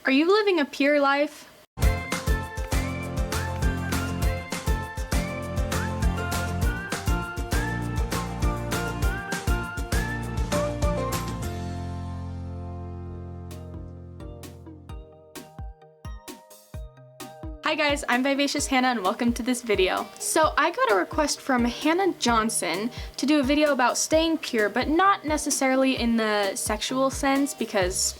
Are you living a pure life? Hi guys, I'm Vivacious Hannah and welcome to this video. So I got a request from Hannah Johnson to do a video about staying pure, but not necessarily in the sexual sense because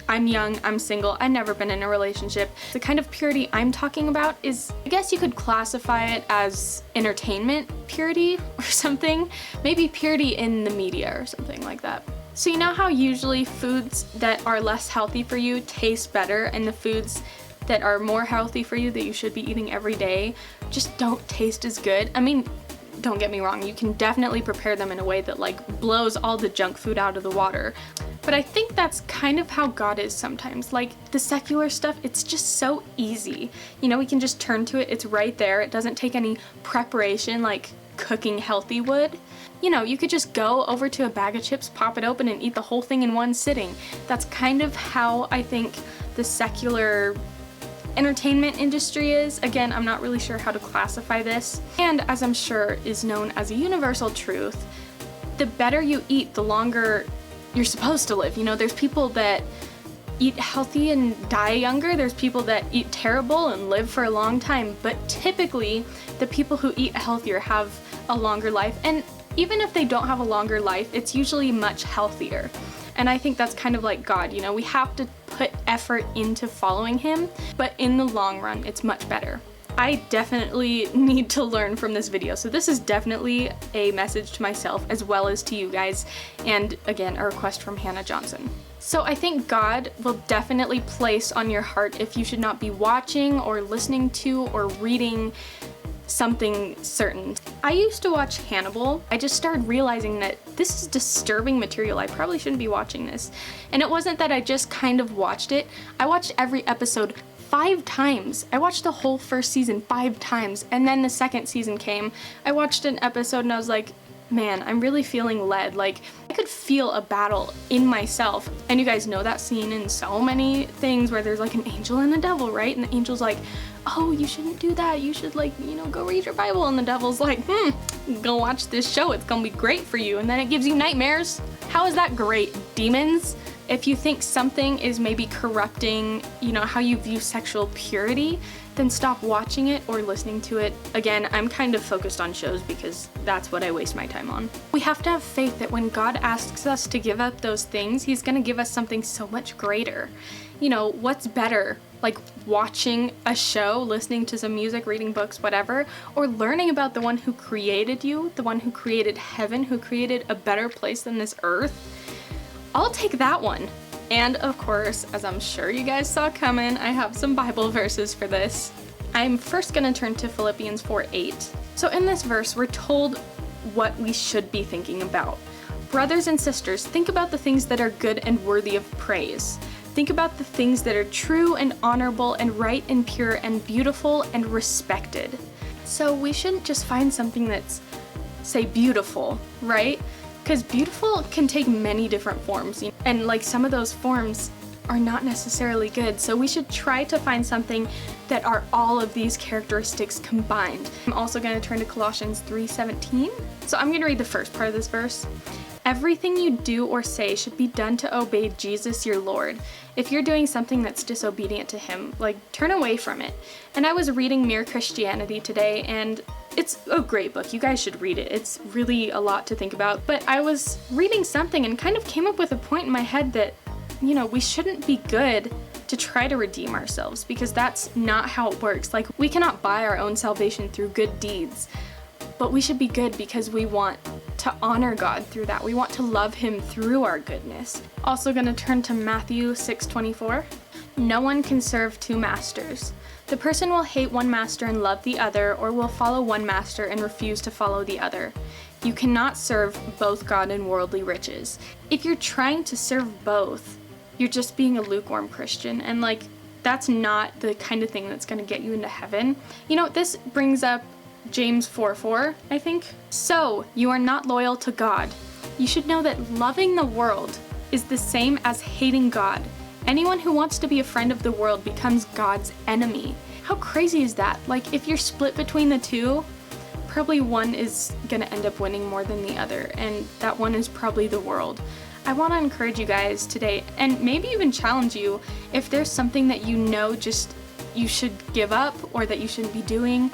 I'm young, I'm single, I've never been in a relationship. The kind of purity I'm talking about is, I guess you could classify it as entertainment purity or something. Maybe purity in the media or something like that. So you know how usually foods that are less healthy for you taste better, and the foods that are more healthy for you that you should be eating every day just don't taste as good? I mean, don't get me wrong, you can definitely prepare them in a way that like blows all the junk food out of the water. But I think that's kind of how God is sometimes. Like the secular stuff, it's just so easy. You know, we can just turn to it, it's right there. It doesn't take any preparation like cooking healthy would. You know, you could just go over to a bag of chips, pop it open, and eat the whole thing in one sitting. That's kind of how I think the secular entertainment industry is. Again, I'm not really sure how to classify this. And as I'm sure is known as a universal truth, the better you eat, the longer you're supposed to live. You know, there's people that eat healthy and die younger. There's people that eat terrible and live for a long time. But typically, the people who eat healthier have a longer life. And even if they don't have a longer life, it's usually much healthier. And I think that's kind of like God, you know, we have to put effort into following him, but in the long run, it's much better. I definitely need to learn from this video, so this is definitely a message to myself as well as to you guys, and again, a request from Hannah Johnson. So I think God will definitely place on your heart if you should not be watching or listening to or reading something certain. I used to watch Hannibal. I just started realizing that this is disturbing material. I probably shouldn't be watching this. And it wasn't that I just kind of watched it. I watched every episode 5 times. I watched the whole first season 5 times, and then the second season came. I watched an episode and I was like, man, I'm really feeling led. Like, I could feel a battle in myself. And you guys know that scene in so many things where there's like an angel and a devil, right? And the angel's like, oh, you shouldn't do that. You should, like, you know, go read your Bible. And the devil's like, go watch this show. It's gonna be great for you. And then it gives you nightmares. How is that great? Demons? If you think something is maybe corrupting, you know, how you view sexual purity, then stop watching it or listening to it. Again, I'm kind of focused on shows because that's what I waste my time on. We have to have faith that when God asks us to give up those things, he's gonna give us something so much greater. You know, what's better? Like watching a show, listening to some music, reading books, whatever, or learning about the one who created you, the one who created heaven, who created a better place than this earth? I'll take that one. And of course, as I'm sure you guys saw coming, I have some Bible verses for this. I'm first gonna turn to Philippians 4:8. So in this verse, we're told what we should be thinking about. Brothers and sisters, think about the things that are good and worthy of praise. Think about the things that are true and honorable and right and pure and beautiful and respected. So we shouldn't just find something that's, say, beautiful, right? Because beautiful can take many different forms, and like some of those forms are not necessarily good. So we should try to find something that are all of these characteristics combined. I'm also going to turn to Colossians 3:17. So I'm going to read the first part of this verse. Everything you do or say should be done to obey Jesus your Lord. If you're doing something that's disobedient to him, like, turn away from it. And I was reading Mere Christianity today, and it's a great book. You guys should read it. It's really a lot to think about. But I was reading something and kind of came up with a point in my head that, you know, we shouldn't be good to try to redeem ourselves, because that's not how it works. Like, we cannot buy our own salvation through good deeds. But we should be good because we want to honor God through that. We want to love him through our goodness. Also going to turn to Matthew 6:24. No one can serve 2 masters. The person will hate one master and love the other, or will follow one master and refuse to follow the other. You cannot serve both God and worldly riches. If you're trying to serve both, you're just being a lukewarm Christian, and like, that's not the kind of thing that's going to get you into heaven. You know, this brings up James 4:4, I think. So, you are not loyal to God. You should know that loving the world is the same as hating God. Anyone who wants to be a friend of the world becomes God's enemy. How crazy is that? Like, if you're split between the two, probably one is gonna end up winning more than the other, and that one is probably the world. I want to encourage you guys today, and maybe even challenge you, if there's something that you know just you should give up or that you shouldn't be doing,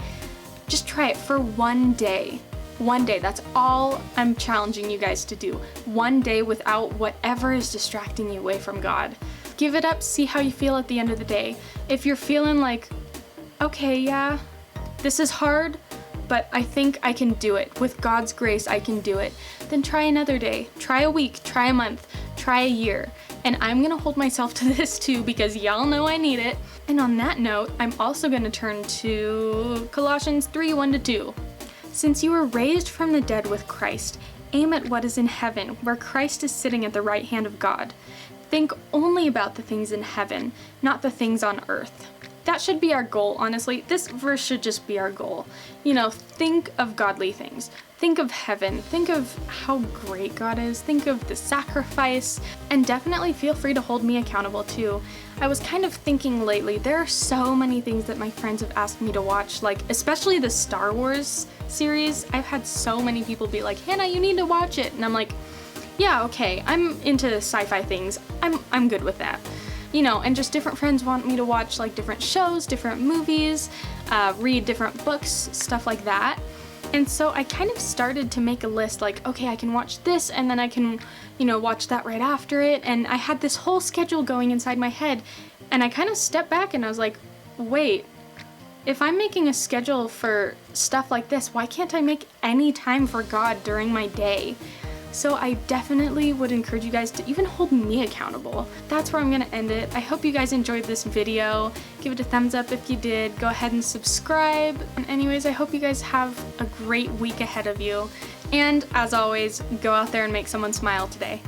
just try it for one day. One day, that's all I'm challenging you guys to do. One day without whatever is distracting you away from God. Give it up, see how you feel at the end of the day. If you're feeling like, okay, yeah, this is hard, but I think I can do it. With God's grace, I can do it. Then try another day, try a week, try a month, try a year. And I'm gonna hold myself to this too, because y'all know I need it. And on that note, I'm also gonna turn to Colossians 3, 1-2. Since you were raised from the dead with Christ, aim at what is in heaven, where Christ is sitting at the right hand of God. Think only about the things in heaven, not the things on earth. That should be our goal, honestly. This verse should just be our goal. You know, think of godly things. Think of heaven. Think of how great God is. Think of the sacrifice. And definitely feel free to hold me accountable too. I was kind of thinking lately, there are so many things that my friends have asked me to watch, like especially the Star Wars series. I've had so many people be like, Hannah, you need to watch it. And I'm like, yeah, okay, I'm into sci-fi things. I'm good with that. You know, and just different friends want me to watch like different shows, different movies, read different books, stuff like that. And so I kind of started to make a list like, okay, I can watch this and then I can, you know, watch that right after it. And I had this whole schedule going inside my head, and I kind of stepped back and I was like, wait, if I'm making a schedule for stuff like this, why can't I make any time for God during my day? So I definitely would encourage you guys to even hold me accountable. That's where I'm gonna end it. I hope you guys enjoyed this video. Give it a thumbs up if you did. Go ahead and subscribe. And anyways, I hope you guys have a great week ahead of you. And as always, go out there and make someone smile today.